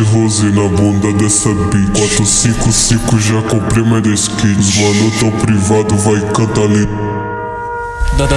Rose na bunda dessa bitch 455 já comprei mais 10 kits. Mano tão privado, vai cantar ali.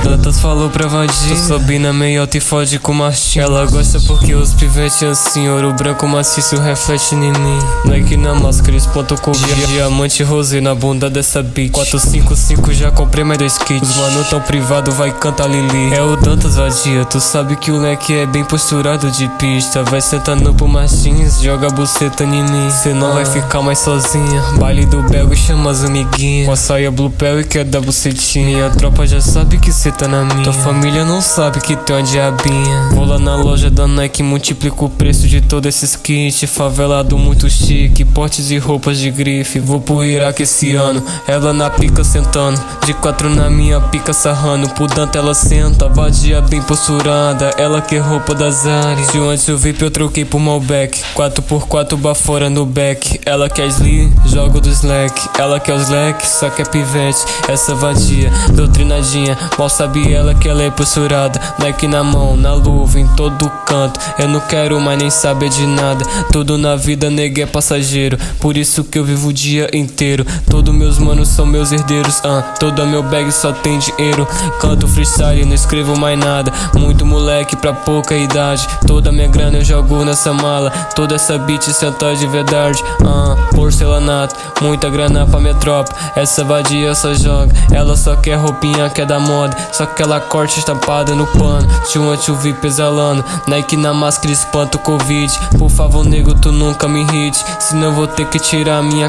Dantas falou pra vadia, sobe na meiota e fode com mastim. Ela gosta porque os pivetes assim, ouro branco maciço reflete em mim. Nike na máscara, espanto com diamante rosé na bunda dessa bitch 455 já comprei mais 10 kits. Os mano tão privado, vai cantar Lili. É o Dantas vadia, tu sabe que o leque é bem posturado de pista. Vai sentando pro martins, joga a buceta em mim. Cê não vai ficar mais sozinha. Baile do Bego chama as amiguinhas. Com a saia blue pill e quer dar bucetinha. Minha tropa já sabe que cê tá na minha. Tua família não sabe que tem uma diabinha. Vou lá na loja da Nike, multiplico o preço de todos esses kits. Favelado muito chique, portes e roupas de grife. Vou pro Iraque esse ano, ela na pica sentando. De 4 na minha pica sarrando. Pro Danta ela senta, vadia bem posturada. Ela quer roupa da Zari. Se antes o VIP eu troquei pro Malbec 4x4 bafora no back. Ela quer Slee, jogo do Slack. Ela quer os leques, só quer pivete. Essa vadia, doutrinadinha. Mal sabe ela que ela é posturada. Nike na mão, na luva, em todo canto. Eu não quero mais nem saber de nada. Tudo na vida, nega, é passageiro. Por isso que eu vivo o dia inteiro. Todos meus manos são meus herdeiros. Todo meu bag só tem dinheiro. Canto freestyle, não escrevo mais nada. Muito moleque pra pouca idade. Toda minha grana eu jogo nessa mala. Toda essa beat senta de verdade. Porcelanato, muita grana pra minha tropa. Essa vadia só joga. Ela só quer roupinha que é da moda. Só que ela corte estampada no pano. Tio VIP exalando. Nike na máscara espanta o Covid. Por favor nego, tu nunca me hit, senão vou ter que tirar minha